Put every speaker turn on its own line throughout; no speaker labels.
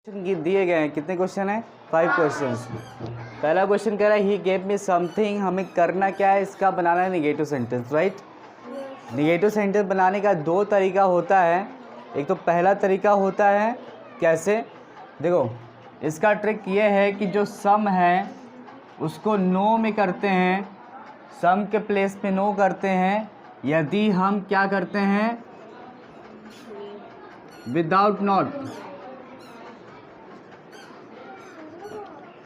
दिए गए हैं कितने क्वेश्चन है 5 क्वेश्चंस। पहला क्वेश्चन कह रहा है ही गेव मी समथिंग, हमें करना क्या है, इसका बनाना है negative sentence, right. Negative sentence बनाने का 2 तरीका होता है। एक तो पहला तरीका होता है कैसे, देखो इसका ट्रिक ये है कि जो सम है उसको नो में करते हैं, सम के प्लेस पे नो करते हैं यदि हम क्या करते हैं विदाउट नॉट।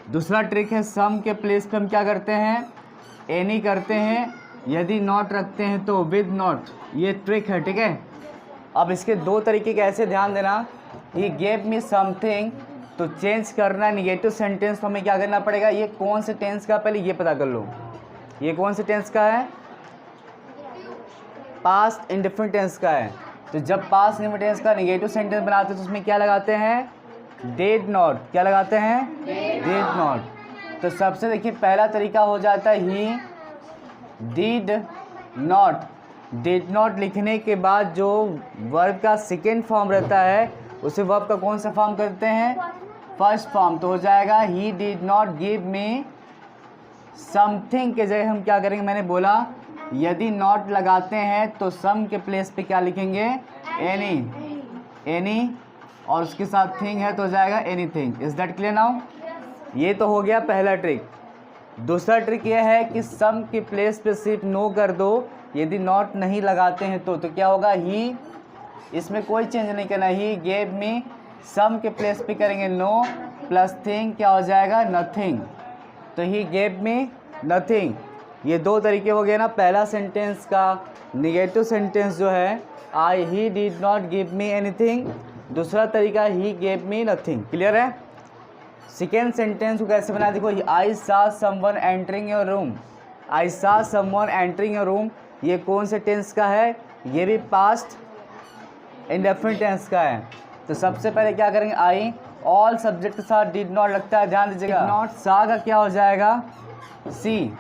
दूसरा ट्रिक है सम के प्लेस पे हम क्या करते हैं एनी करते हैं, यदि नॉट रखते हैं तो विद नॉट। ये ट्रिक है, ठीक है। अब इसके 2 तरीके कैसे ध्यान देना। ही गेव मी समथिंग, तो चेंज करना निगेटिव सेंटेंस तो हमें क्या करना पड़ेगा, ये कौन से टेंस का पहले ये पता कर लो। ये कौन से टेंस का है, पास्ट इंडिफरेंट टेंस का है। तो जब पास्ट इंडिफरेंट टेंस का निगेटिव सेंटेंस बनाते हैं तो उसमें क्या लगाते हैं डिड नॉट। क्या लगाते हैं डिड नॉट। तो सबसे देखिए पहला तरीका हो जाता है ही डिड नॉट। डिड नॉट लिखने के बाद जो वर्ब का सेकेंड फॉर्म रहता है उसे वर्ब का कौन सा फॉर्म करते हैं फर्स्ट फॉर्म। तो हो जाएगा ही did not give me something के जगह हम क्या करेंगे, मैंने बोला यदि नॉट लगाते हैं तो सम के प्लेस पे क्या लिखेंगे एनी और उसके साथ थिंग है तो हो जाएगा anything. Is that clear now. ये तो हो गया पहला ट्रिक। दूसरा ट्रिक ये है कि सम के प्लेस पे सिर्फ नो कर दो, यदि नॉट नहीं लगाते हैं तो क्या होगा ही, इसमें कोई चेंज नहीं करना। ही गेव मी सम के प्लेस पे करेंगे नो प्लस थिंग क्या हो जाएगा नथिंग। तो ही गेव मी नथिंग। ये 2 तरीके हो गए ना। पहला सेंटेंस का निगेटिव सेंटेंस जो है I he did not give me anything, दूसरा तरीका he gave me nothing. Clear है। सेकेंड सेंटेंस को कैसे बनाया, देखो I saw someone entering your room. I saw someone entering your room, ये कौन से टेंस का है, ये भी पास्ट इंडेफिनिट टेंस का है। तो सबसे पहले क्या करेंगे आई ऑल सब्जेक्ट के साथ डिड नॉट लगता है, ध्यान दीजिएगा। नॉट सा का क्या हो जाएगा सी,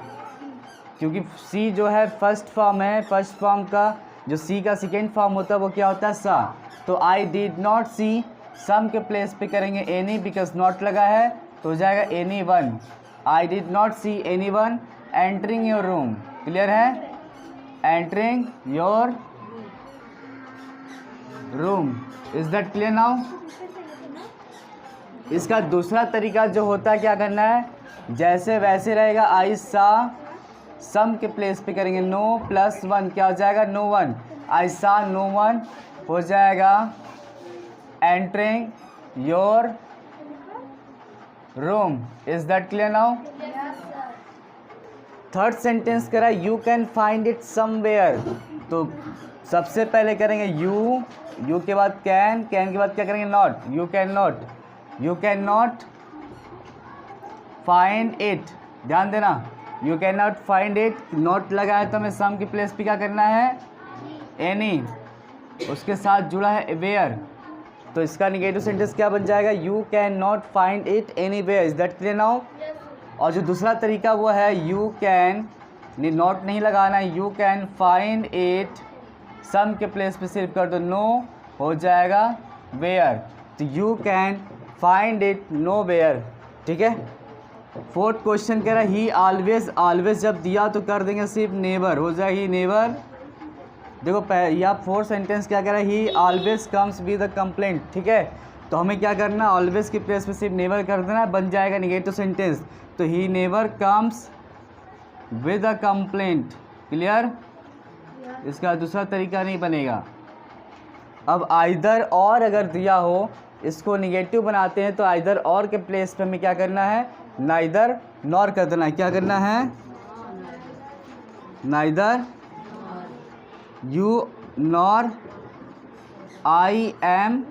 क्योंकि सी जो है फर्स्ट फॉर्म है, फर्स्ट फॉर्म का जो सी का सेकेंड फॉर्म होता है वो क्या होता है सा। तो आई डिड नॉट सी, सम के प्लेस पे करेंगे एनी बिकॉज नॉट लगा है तो हो जाएगा any one. I did not see any one entering your room. Clear है, entering your room. Is that clear now. इसका दूसरा तरीका जो होता है क्या करना है, जैसे वैसे रहेगा। आई सा सम के प्लेस पे करेंगे नो प्लस वन क्या हो जाएगा नो वन। आई सा नो वन हो जाएगा entering your room. Is that clear now. Third sentence करा you can find it somewhere. तो सबसे पहले करेंगे यू के बाद कैन के बाद क्या करेंगे not. You can not find it, ध्यान देना you can not find it, not लगा है तो हमें सम की प्लेस पे क्या करना है एनी, उसके साथ जुड़ा है वेयर। तो इसका निगेटिव सेंटेंस क्या बन जाएगा you can not find it anywhere. Is that clear now. और जो दूसरा तरीका वो है यू कैन नॉट नहीं लगाना है, you can find it some के प्लेस पे सिर्फ कर दो नो हो जाएगा वेयर। तो you can find it nowhere, ठीक है। फोर्थ क्वेश्चन कह रहा है ही ऑलवेज जब दिया तो कर देंगे सिर्फ नेवर, हो जाएगा ही नेवर। देखो या फोर्थ सेंटेंस क्या कह रहा है ही always comes with a complaint, ठीक है। तो हमें क्या करना ऑलवेज की प्लेस पे सिर्फ नेवर कर देना, बन जाएगा निगेटिव सेंटेंस। तो he never comes with a complaint. Clear. इसका दूसरा तरीका नहीं बनेगा। अब आइदर और अगर दिया हो इसको निगेटिव बनाते हैं तो आइदर और के प्लेस पे हमें क्या करना है नाइदर नॉर कर देना है। क्या करना है neither you nor I am,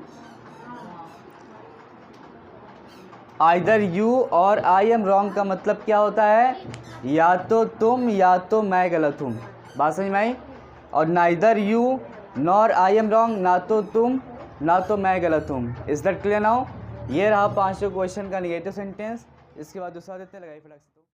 either you और आई एम रॉन्ग का मतलब क्या होता है या तो तुम या तो मैं गलत हूँ। बात समझ में आई। और neither you nor I am wrong, ना तो तुम ना तो मैं गलत हूँ। Is that clear now. ये रहा 5 क्वेश्चन का निगेटिव सेंटेंस। इसके बाद दूसरा देते हैं लगाई फटाक से।